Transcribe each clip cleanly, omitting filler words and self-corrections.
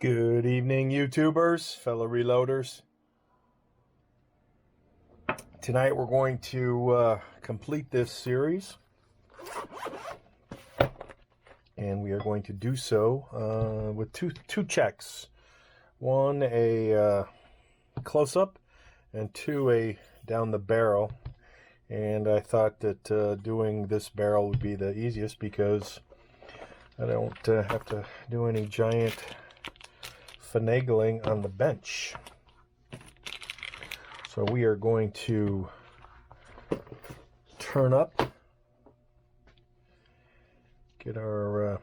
Good evening, YouTubers, fellow reloaders. Tonight we're going to complete this series, and we are going to do so with two checks. One, a close-up, and two, a down the barrel. And I thought that doing this barrel would be the easiest because I don't have to do any giant finagling on the bench. So we are going to turn up, get our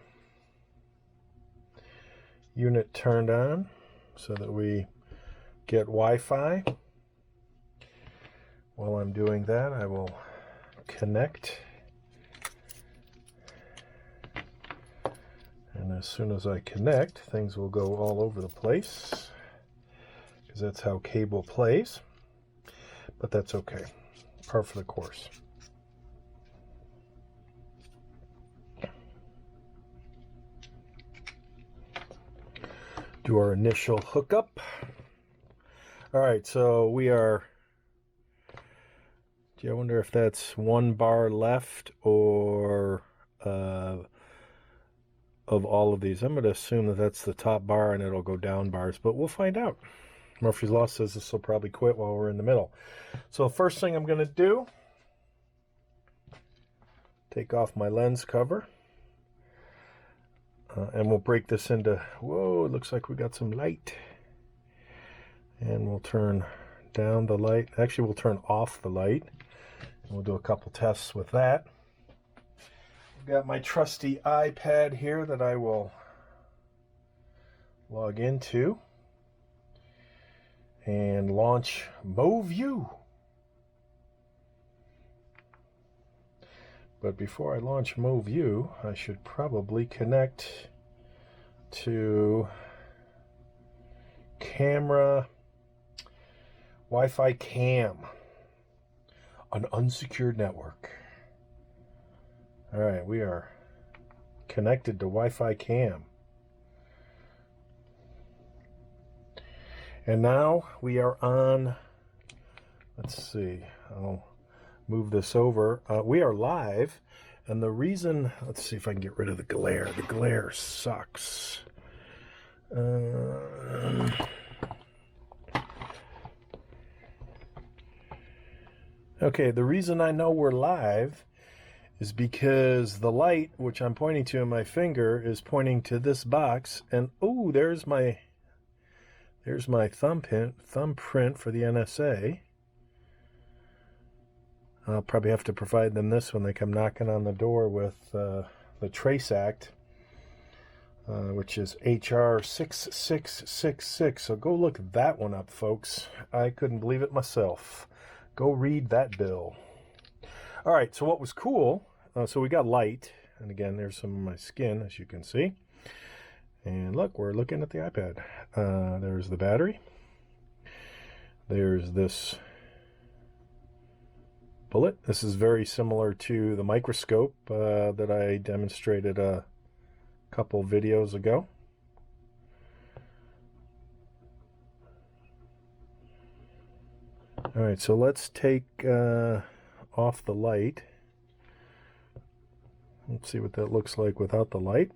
unit turned on so that we get Wi-Fi. While I'm doing that, I will connect. And as soon as I connect, things will go all over the place, because that's how cable plays. But that's okay. Par for the course. Do our initial hookup. All right, so we are... I wonder if that's one bar left or... of all of these. I'm going to assume that that's the top bar and it'll go down bars, but we'll find out. Murphy's Law says this will probably quit while we're in the middle. So first thing I'm going to do, take off my lens cover, and we'll break this into, whoa, it looks like we got some light. And we'll turn down the light. Actually, we'll turn off the light. And we'll do a couple tests with that. Got my trusty iPad here that I will log into and launch MoView. But before I launch MoView, I should probably connect to camera Wi-Fi cam, an unsecured network. All right, we are connected to Wi-Fi cam. And now we are on, let's see, I'll move this over. We are live, and the reason, let's see if I can get rid of the glare. The glare sucks. Okay, the reason I know we're live is because the light, which I'm pointing to in my finger, is pointing to this box, and oh, there's my thumbprint for the NSA. I'll probably have to provide them this when they come knocking on the door with the Trace Act, which is HR 6666. So go look that one up, folks. I couldn't believe it myself. Go read that bill. All right, so what was cool, so we got light, and again, there's some of my skin, as you can see. And look, we're looking at the iPad. There's the battery. There's this bullet. This is very similar to the microscope that I demonstrated a couple videos ago. All right, so let's take off the light. Let's see what that looks like without the light.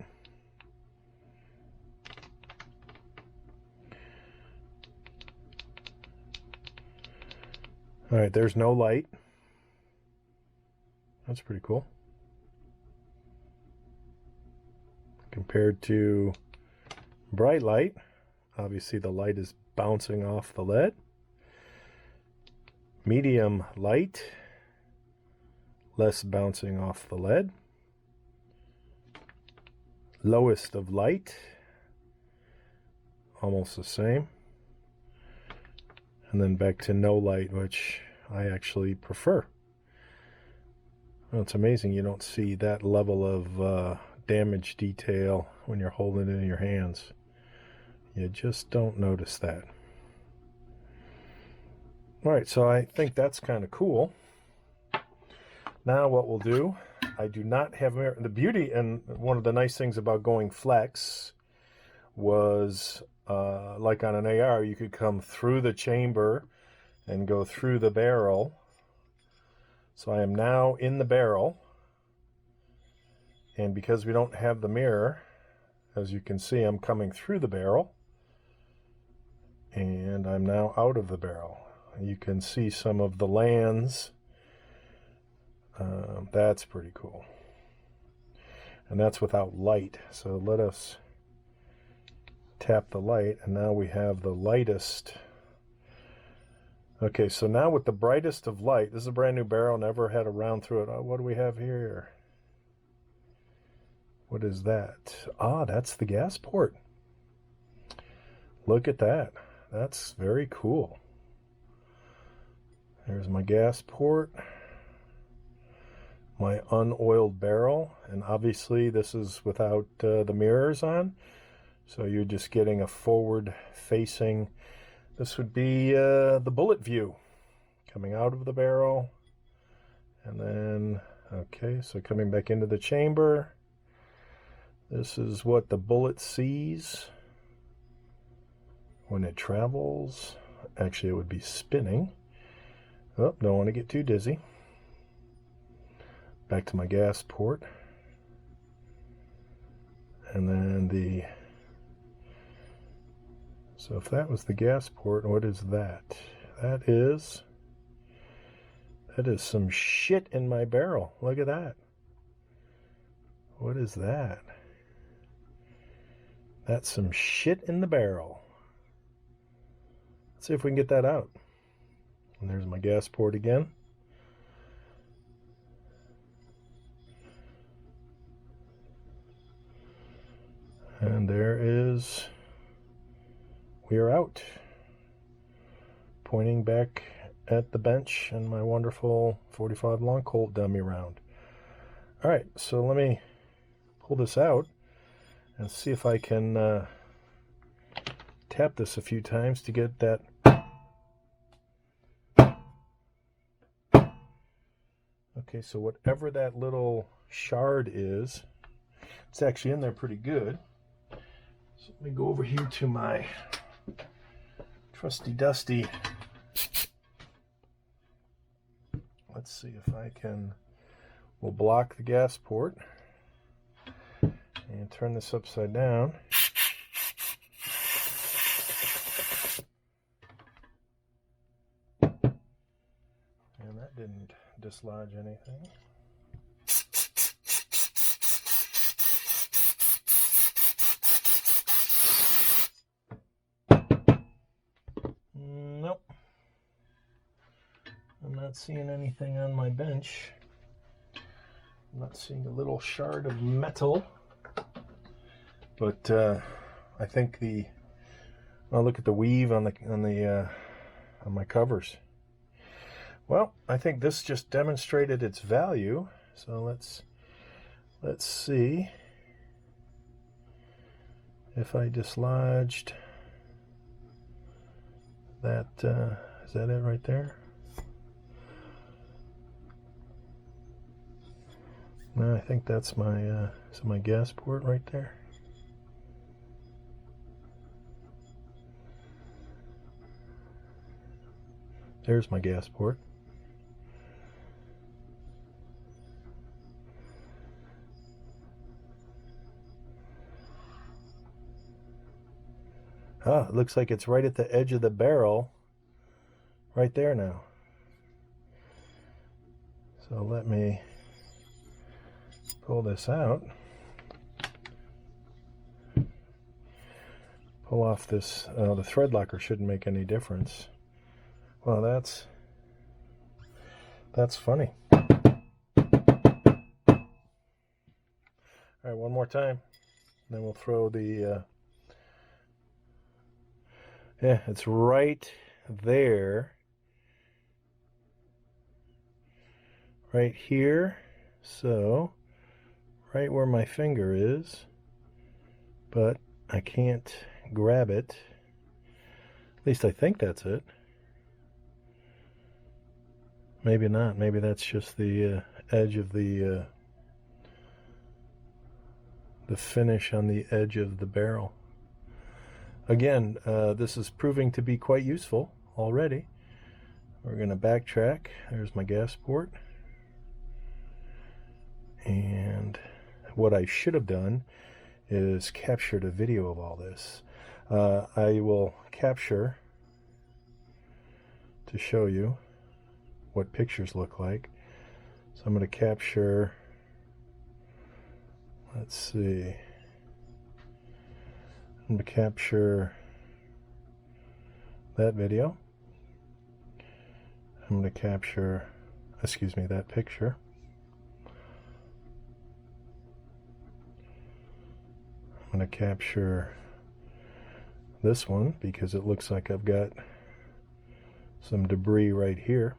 All right, there's no light. That's pretty cool. Compared to bright light, obviously the light is bouncing off the lead. Medium light, less bouncing off the lead. Lowest of light, almost the same. And then back to no light, which I actually prefer. Well, it's amazing you don't see that level of damage detail when you're holding it in your hands. You just don't notice that. All right, so I think that's kind of cool. Now what we'll do, I do not have the beauty, and one of the nice things about going flex was like on an AR, you could come through the chamber and go through the barrel. So I am now in the barrel, and because we don't have the mirror, as you can see, I'm coming through the barrel, and I'm now out of the barrel. You can see some of the lands. That's pretty cool. And that's without light. So let us tap the light, and now we have the lightest. Okay, so now with the brightest of light, this is a brand new barrel, never had a round through it. Oh, what do we have here? What is that? Ah, that's the gas port. Look at that. That's very cool. There's my gas port, my unoiled barrel, and obviously this is without the mirrors on, so you're just getting a forward facing. This would be the bullet view coming out of the barrel, and then okay, so coming back into the chamber, this is what the bullet sees when it travels. Actually, it would be spinning. Oh, don't want to get too dizzy. Back to my gas port. And then so if that was the gas port, what is that? That is some shit in my barrel. Look at that. What is that? That's some shit in the barrel. Let's see if we can get that out. And there's my gas port again. And there is, we are out. Pointing back at the bench and my wonderful 45 long Colt dummy round. All right, so let me pull this out and see if I can tap this a few times to get that. Okay, so whatever that little shard is, it's actually in there pretty good. So let me go over here to my trusty dusty. Let's see if I can, we'll block the gas port and turn this upside down. And that didn't dislodge anything. Nope. I'm not seeing anything on my bench. I'm not seeing a little shard of metal. But I think I'll look at the weave on my covers. Well, I think this just demonstrated its value. So let's see if I dislodged that. Is that it right there? No, I think that's my gas port right there. There's my gas port. Ah, it looks like it's right at the edge of the barrel. Right there now. So let me pull this out. Pull off this. The thread locker shouldn't make any difference. Well, that's funny. All right, one more time. Then we'll throw the... yeah, it's right there. Right here. So, right where my finger is. But I can't grab it. At least I think that's it. Maybe not. Maybe that's just the edge of the finish on the edge of the barrel. again, this is proving to be quite useful already. We're going to backtrack. There's my gas port. And what I should have done is captured a video of all this. I will capture to show you what pictures look like. So I'm going to capture, let's see, I'm going to capture that video. I'm going to capture, excuse me, that picture. I'm going to capture this one because it looks like I've got some debris right here.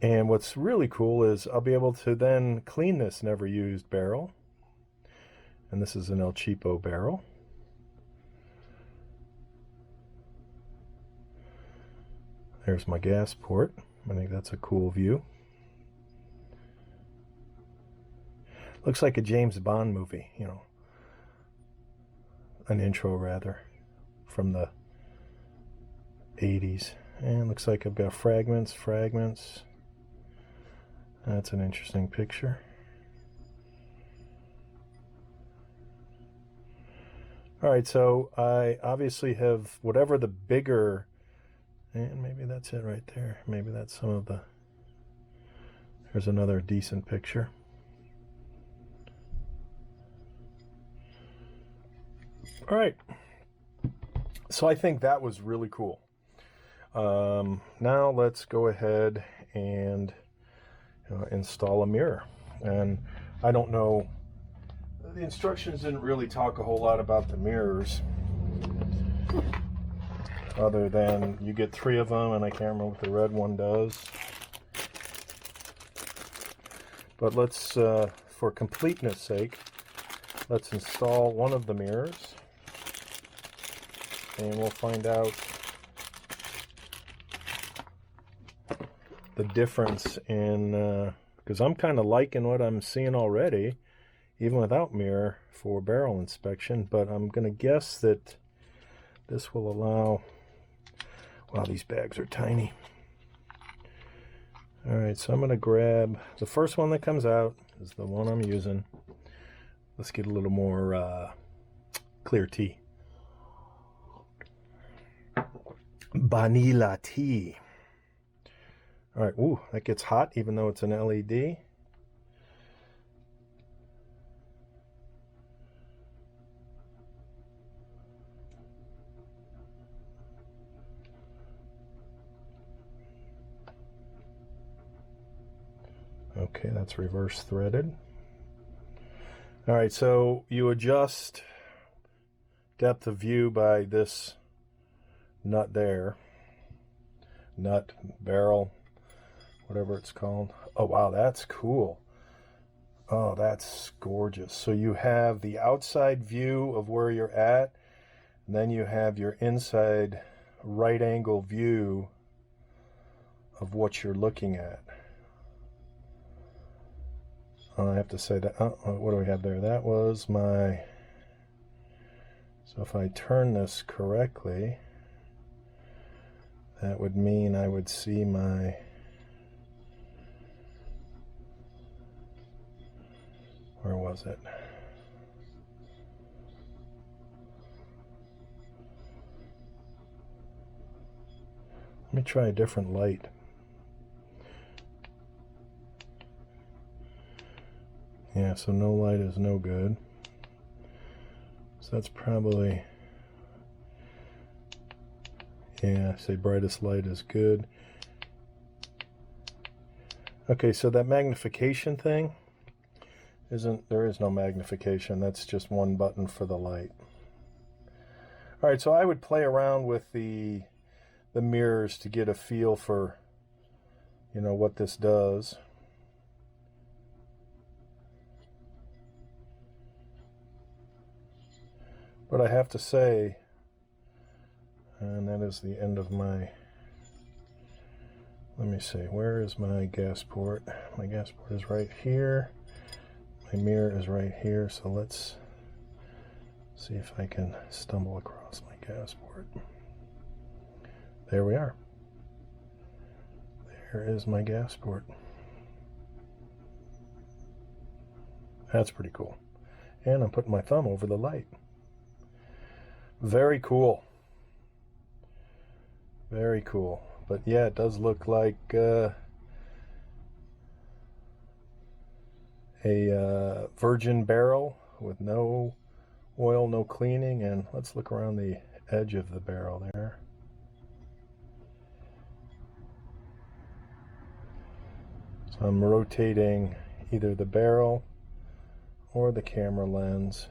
And what's really cool is I'll be able to then clean this never used barrel. And this is an El Cheapo barrel. There's my gas port. I think that's a cool view. Looks like a James Bond movie, you know. An intro rather, from the 80s. And looks like I've got fragments. That's an interesting picture. Alright, so I obviously have whatever the bigger, and maybe that's it right there. Maybe that's some of the, there's another decent picture. Alright, so I think that was really cool. Now let's go ahead and install a mirror. And I don't know, the instructions didn't really talk a whole lot about the mirrors, other than you get 3 of them, and I can't remember what the red one does. But let's, for completeness sake, let's install one of the mirrors, and we'll find out the difference in, because I'm kind of liking what I'm seeing already, even without mirror for barrel inspection, but I'm going to guess that this will allow, wow, these bags are tiny. Alright, so I'm going to grab, the first one that comes out is the one I'm using. Let's get a little more clear tea. Vanilla tea. Alright, ooh, that gets hot even though it's an LED. Okay, that's reverse threaded. Alright, so you adjust depth of view by this nut there. Nut, barrel, whatever it's called. Oh wow, that's cool. Oh, that's gorgeous. So you have the outside view of where you're at, and then you have your inside right angle view of what you're looking at. I have to say that, what do we have there? That was my, so if I turn this correctly, that would mean I would see my, where was it? Let me try a different light. Yeah, so no light is no good. So that's probably, yeah, say brightest light is good. Okay, so that magnification thing there is no magnification. That's just one button for the light. All right, so I would play around with the mirrors to get a feel for, you know, what this does. But I have to say, and that is the end of my, let me see, where is my gas port? My gas port is right here. My mirror is right here, so let's See if I can stumble across my gas port. There we are. There is my gas port. That's pretty cool. And I'm putting my thumb over the light. Very cool. Very cool. But yeah, it does look like a virgin barrel with no oil, no cleaning. And let's look around the edge of the barrel there. So I'm rotating either the barrel or the camera lens.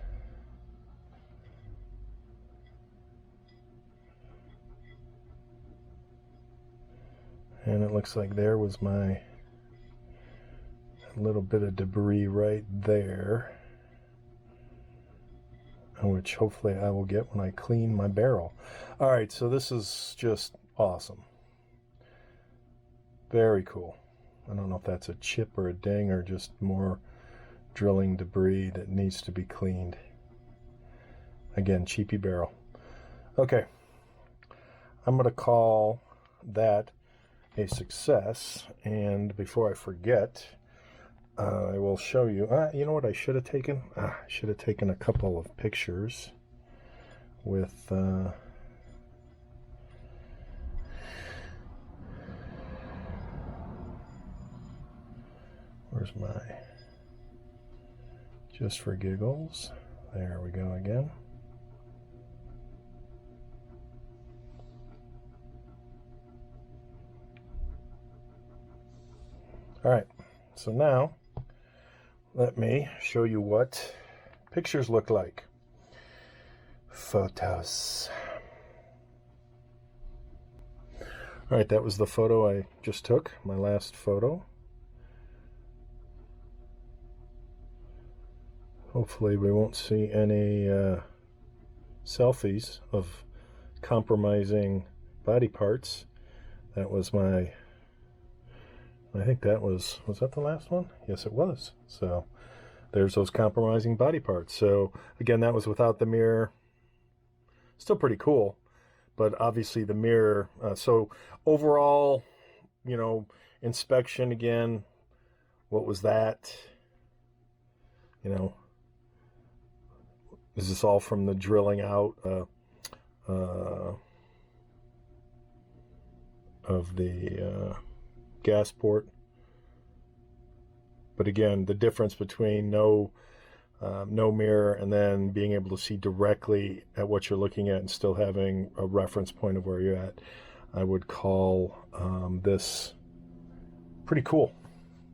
And it looks like there was my little bit of debris right there, which hopefully I will get when I clean my barrel. All right, so this is just awesome. Very cool. I don't know if that's a chip or a ding or just more drilling debris that needs to be cleaned. Again, cheapy barrel. Okay, I'm going to call that a success, and before I forget, I will show you. You know what I should have taken? I should have taken a couple of pictures with where's my just for giggles. There we go again. All right, so now let me show you what pictures look like. Photos. All right, that was the photo I just took, my last photo. Hopefully we won't see any selfies of compromising body parts. That was my, I think that was that the last one? Yes, it was. So there's those compromising body parts. So again, that was without the mirror. Still pretty cool, but obviously the mirror. So overall, you know, inspection again, what was that? You know, is this all from the drilling out of the gas port? But again, the difference between no mirror and then being able to see directly at what you're looking at and still having a reference point of where you're at, I would call this pretty cool.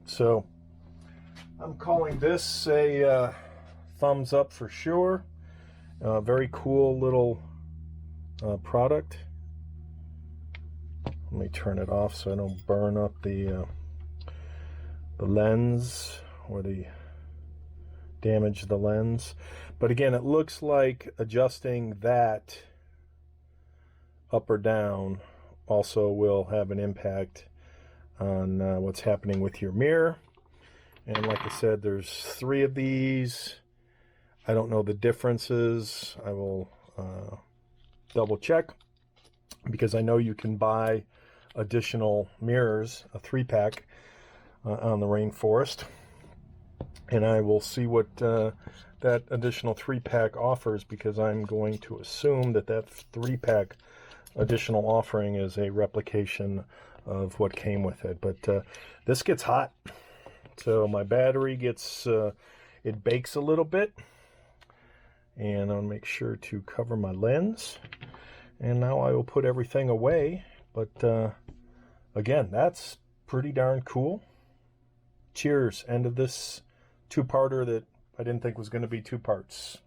So I'm calling this a thumbs up for sure. Very cool little product. Let me turn it off so I don't burn up the lens or damage the lens. But again, it looks like adjusting that up or down also will have an impact on what's happening with your mirror. And like I said, there's 3 of these. I don't know the differences. I will double check, because I know you can buy additional mirrors, a 3-pack on the Rainforest, and I will see what that additional 3-pack offers, because I'm going to assume that that 3-pack additional offering is a replication of what came with it. But this gets hot, so my battery gets it bakes a little bit, and I'll make sure to cover my lens. And now I will put everything away. But again, that's pretty darn cool. Cheers. End of this 2-parter that I didn't think was going to be 2 parts.